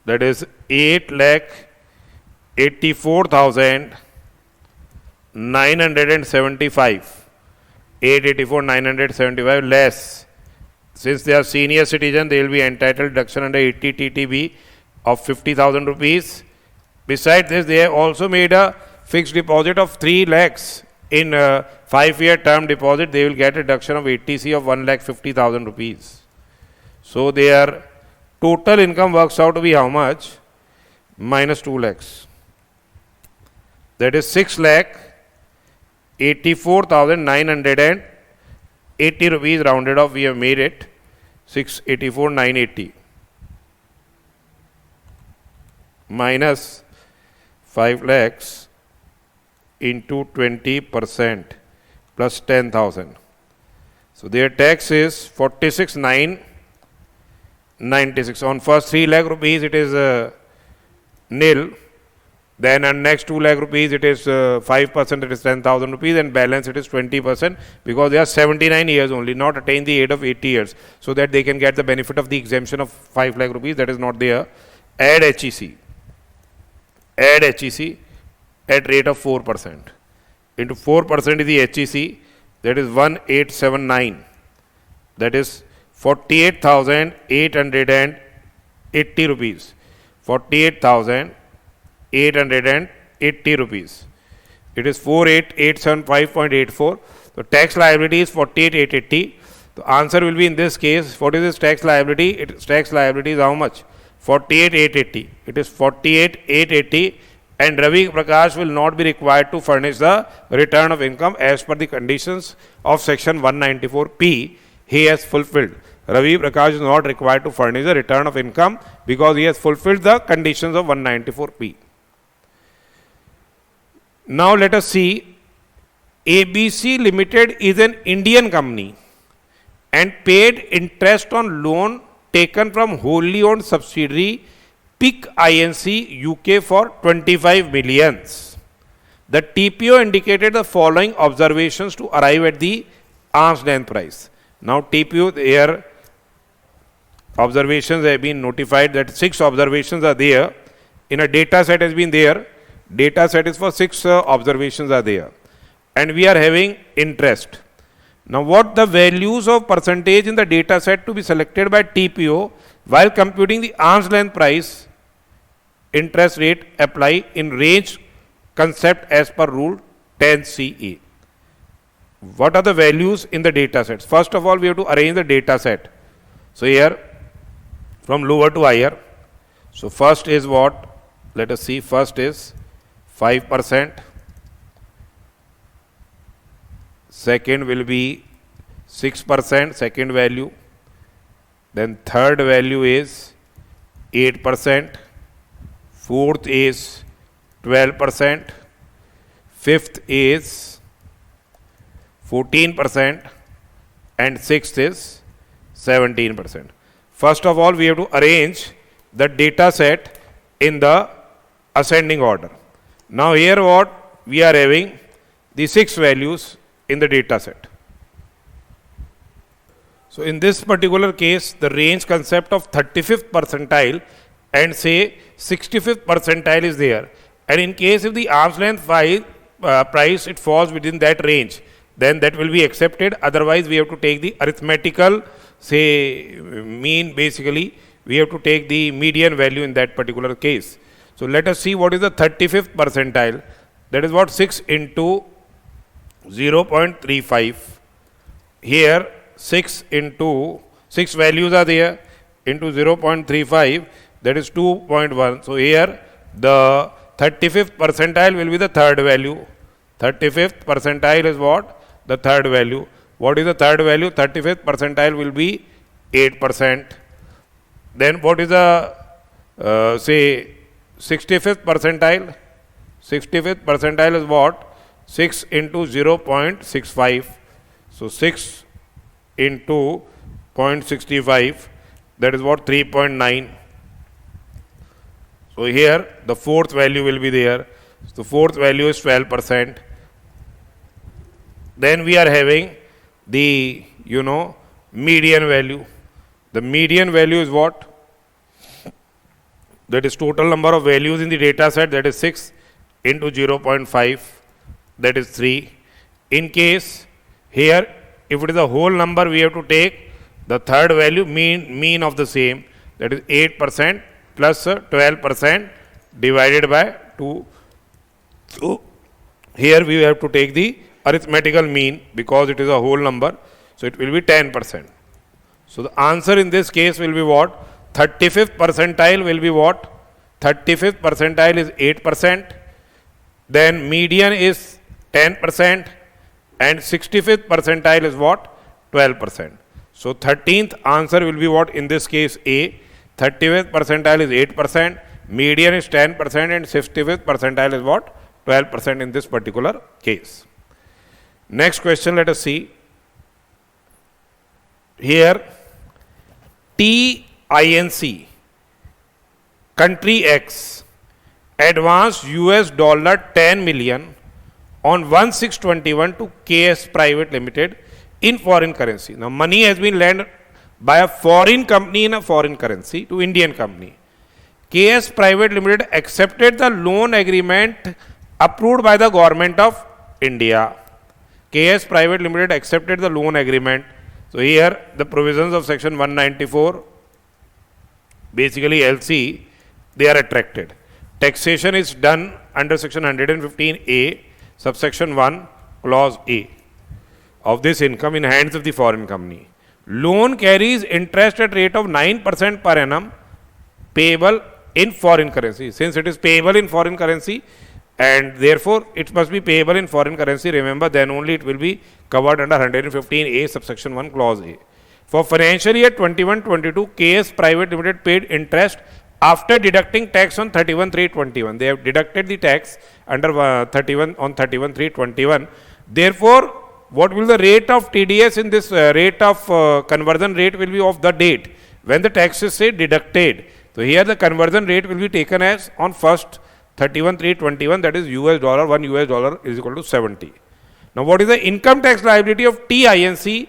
That is 8,84,975. 884,975 less. Since they are senior citizen, they will be entitled deduction under 80 TTB of 50,000 rupees. Besides this, they have also made a fixed deposit of 3 lakhs. In a 5-year term deposit, they will get a deduction of 80C of 1,50,000 rupees. So their total income works out to be how much? Minus 2 lakhs. That is 6,84,980 rupees rounded off. We have made it 684,980 minus 5 lakhs into 20% plus 10,000. So their tax is 46,996. On first 3 lakh rupees it is nil. Then on next 2 lakh rupees it is 5%, it is 10,000 rupees, and balance it is 20% because they are 79 years only, not attain the age of 80 years, so that they can get the benefit of the exemption of 5 lakh rupees. That is not there. Add HEC. Add HEC at rate of 4%. Into 4% is the HEC, that is 1879. That is 48,880 rupees. 48,880 rupees. It is 48,875.84. The tax liability is 48,880. The answer will be in this case, what is this tax liability? Its tax liability is how much? 48,880. It is 48,880, and Ravi Prakash will not be required to furnish the return of income as per the conditions of section 194P. He has fulfilled. Ravi Prakash is not required to furnish the return of income because he has fulfilled the conditions of 194P. Now let us see, ABC Limited is an Indian company and paid interest on loan taken from wholly owned subsidiary PIC Inc. UK for 25 millions. The TPO indicated the following observations to arrive at the arm's length price. Now TPO here observations have been notified that 6 observations are there. In a data set has been there. Data set is for 6 observations are there. And we are having interest. Now what the values of percentage in the data set to be selected by TPO while computing the arm's length price interest rate apply in range concept as per rule 10CA. What are the values in the data sets? First of all, we have to arrange the data set. So here from lower to higher. So first is what? Let us see. First is 5%. Second will be 6%, second value. Then third value is 8%. Fourth is 12%. Fifth is 14%. And sixth is 17%. First of all, we have to arrange the data set in the ascending order. Now here what? We are having the 6 values in the data set. So in this particular case, the range concept of 35th percentile and say 65th percentile is there. And in case if the arm's length price it falls within that range, then that will be accepted. Otherwise, we have to take the arithmetical, say mean, basically we have to take the median value in that particular case. So let us see what is the 35th percentile. That is what? 6 into 0.35. Here 6 into 6 values are there into 0.35, that is 2.1. So here the 35th percentile will be the third value. 35th percentile is what? The third value. What is the third value? 35th percentile will be 8%. Then what is the say 65th percentile? 65th percentile is what? 6 into 0.65. So 6 into 0.65, that is what? 3.9. So here the fourth value will be there. So the fourth value is 12%. Then we are having the median value. The median value is what? That is total number of values in the data set, that is 6 into 0.5, that is 3. In case here, if it is a whole number, we have to take the third value, mean of the same, that is 8% plus 12% divided by 2. So here we have to take the arithmetical mean because it is a whole number. So it will be 10%. So the answer in this case will be what? 35th percentile will be what? 35th percentile is 8%. Then median is 10%. And 65th percentile is what? 12%. So 13th answer will be what? In this case A. 35th percentile is 8%. Median is 10% and 65th percentile is what? 12% in this particular case. Next question, let us see. Here, TINC, country X, advanced US dollar 10 million on 1/6/21 to KS Private Limited in foreign currency. Now, money has been lent by a foreign company in a foreign currency to Indian company. KS Private Limited accepted the loan agreement approved by the government of India. KS Private Limited accepted the loan agreement. So here the provisions of section 194, basically LC, they are attracted. Taxation is done under section 115A, subsection 1, clause A, of this income in hands of the foreign company. Loan carries interest at rate of 9% per annum payable in foreign currency. Since it is payable in foreign currency and therefore it must be payable in foreign currency, remember, then only it will be covered under 115A, subsection 1, clause A. For financial year 21-22, KS Private Limited paid interest after deducting tax on 31/3/21. They have deducted the tax under 31 on 31/3/21. Therefore, what will the rate of TDS in this rate of conversion rate will be of the date when the tax is say deducted. So here the conversion rate will be taken as on 1st 31/3/21, that is US dollar, 1 US dollar is equal to 70. Now, what is the income tax liability of TINC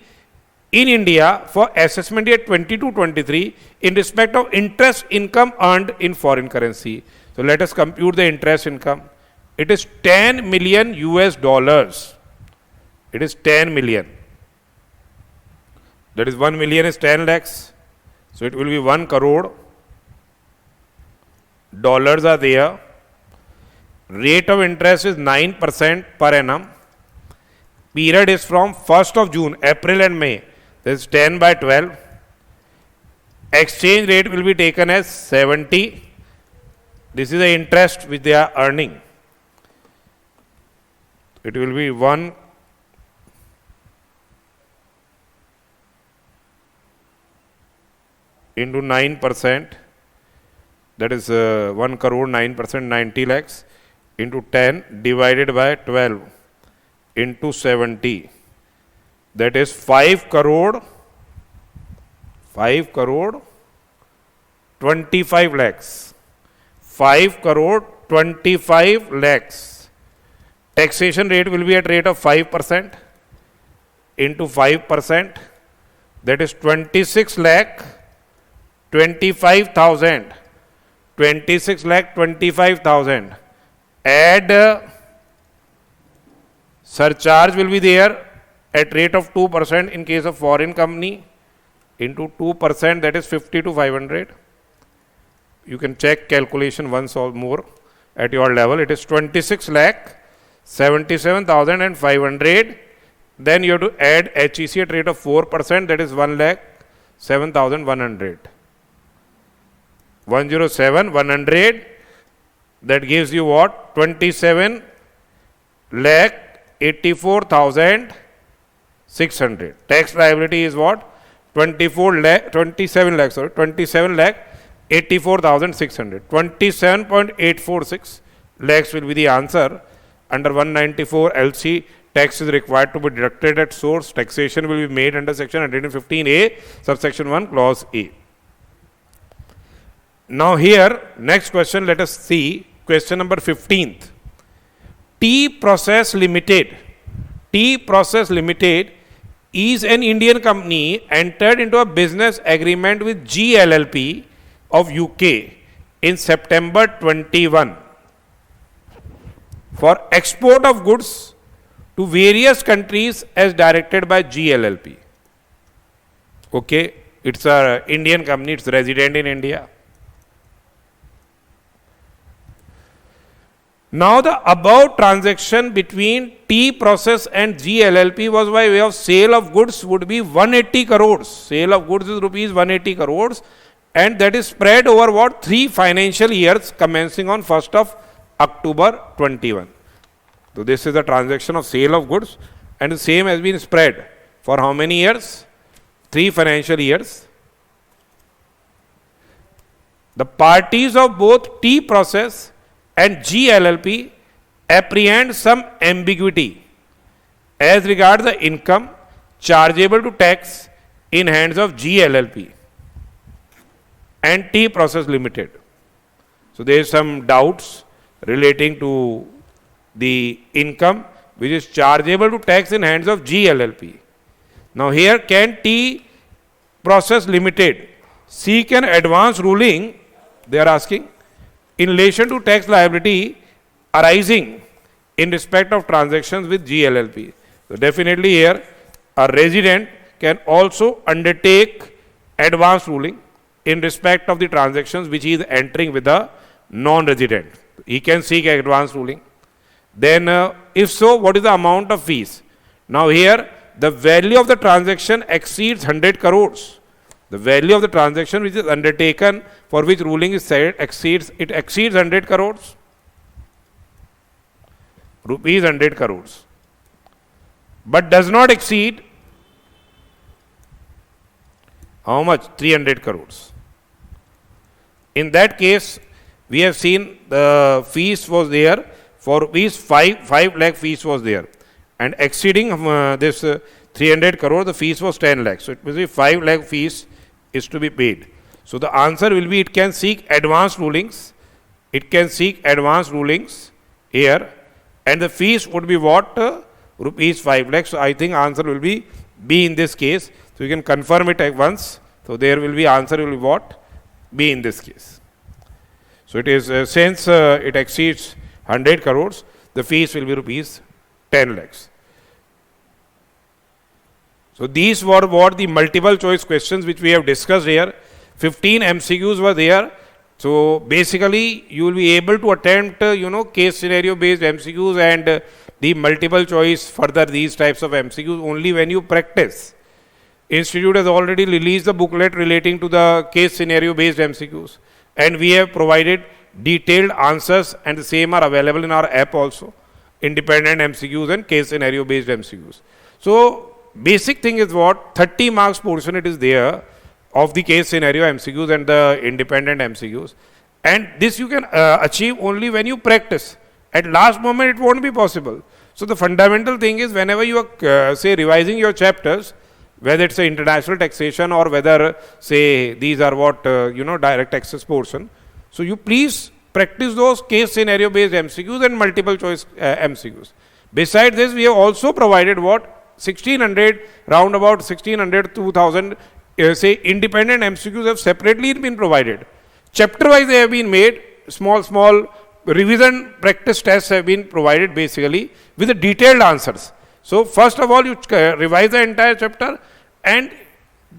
in India for assessment year 22-23 in respect of interest income earned in foreign currency? So, let us compute the interest income. It is 10 million US dollars. It is 10 million. That is 1 million is 10 lakhs. So, it will be 1 crore. Dollars are there. Rate of interest is 9% per annum. Period is from 1st of June, April and May. That is 10 by 12. Exchange rate will be taken as 70. This is the interest which they are earning. It will be 1 into 9%. That is 1 crore 9%, 90 lakhs into 10 divided by 12 into 70. That is 5 crore 25 lakhs. 5 crore 25 lakhs. Taxation rate will be at rate of 5% into 5%. That is 26 lakh 25,000. 26 lakh 25,000. Add surcharge will be there at rate of 2% in case of foreign company into 2%, that is 50 to 500. You can check calculation once or more at your level. It is 26 lakh 77,500. Then you have to add HEC at rate of 4%, that is 1 lakh 7,100. 107,100. That gives you what? 27 lakh 84,600. Tax liability is what? 27 lakh 84,600. 27.846 lakhs will be the answer. Under 194 LC, tax is required to be deducted at source. Taxation will be made under section 115A, subsection 1, clause A. Now here, next question, let us see question number 15th. T Process Limited. T Process Limited is an Indian company entered into a business agreement with GLLP of UK in September 21 for export of goods to various countries as directed by GLLP. Okay, it's an Indian company, it's resident in India. Now the above transaction between T Process and GLLP was by way of sale of goods would be 180 crores. Sale of goods is rupees 180 crores, and that is spread over what? 3 financial years commencing on 1st of October 21. So this is the transaction of sale of goods, and the same has been spread for how many years? 3 financial years. The parties of both T Process and GLLP apprehend some ambiguity as regards the income chargeable to tax in hands of GLLP and T Process Limited. So there is some doubts relating to the income which is chargeable to tax in hands of GLLP. Now here, can T Process Limited seek an advance ruling, they are asking, in relation to tax liability arising in respect of transactions with GLLP. So definitely here, a resident can also undertake advance ruling in respect of the transactions which he is entering with a non-resident. He can seek advance ruling. Then if so, what is the amount of fees? Now here, the value of the transaction exceeds 100 crores. The value of the transaction which is undertaken, for which ruling is said, exceeds 100 crores. Rupees 100 crores. But does not exceed how much? 300 crores. In that case, we have seen the fees was there for rupees 5 lakh fees was there, and exceeding this 300 crore, the fees was 10 lakhs. So it will be 5 lakh fees is to be paid. So the answer will be, it can seek advance rulings. It can seek advance rulings here, and the fees would be what? rupees 5 lakhs. So I think answer will be B in this case. So you can confirm it at once. So there will be answer will be what? B in this case. So it is since it exceeds 100 crores, the fees will be rupees 10 lakhs. So these were what the multiple choice questions which we have discussed here. 15 MCQs were there. So basically you will be able to attempt case scenario based MCQs and the multiple choice further these types of MCQs only when you practice. Institute has already released the booklet relating to the case scenario based MCQs, and we have provided detailed answers, and the same are available in our app also, independent MCQs and case scenario based MCQs. So basic thing is what 30 marks portion it is there of the case scenario MCQs and the independent MCQs, and this you can achieve only when you practice. At last moment it won't be possible. So the fundamental thing is whenever you are say revising your chapters, whether it's a international taxation or whether say these are what direct taxes portion, so you please practice those case scenario based MCQs and multiple choice MCQs. Besides this, we have also provided what 1600 round about 1600 2000 say independent MCQs have separately been provided. Chapter wise they have been made, small revision practice tests have been provided basically with the detailed answers. So first of all you revise the entire chapter, and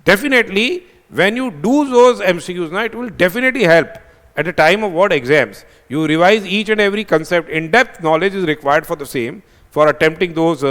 definitely when you do those MCQs now it will definitely help at the time of what exams. You revise each and every concept. In-depth knowledge is required for the same for attempting those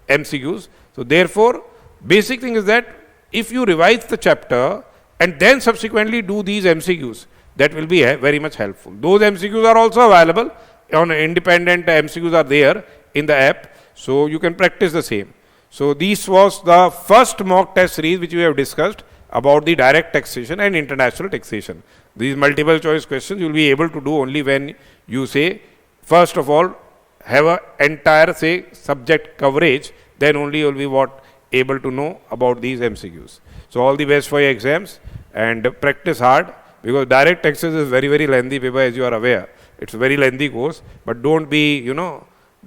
MCQs. So therefore basic thing is that if you revise the chapter and then subsequently do these MCQs, that will be very much helpful. Those MCQs are also available on independent MCQs are there in the app. So you can practice the same. So this was the first mock test series which we have discussed about the direct taxation and international taxation. These multiple choice questions you will be able to do only when you say first of all have a entire say subject coverage, then only you will be what able to know about these MCQs. So all the best for your exams and practice hard, because direct taxes is very lengthy paper as you are aware. It's a very lengthy course, but don't be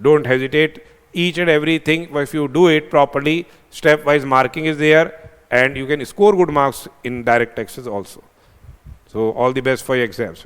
don't hesitate. Each and everything, if you do it properly, stepwise marking is there, and you can score good marks in direct taxes also. So all the best for your exams.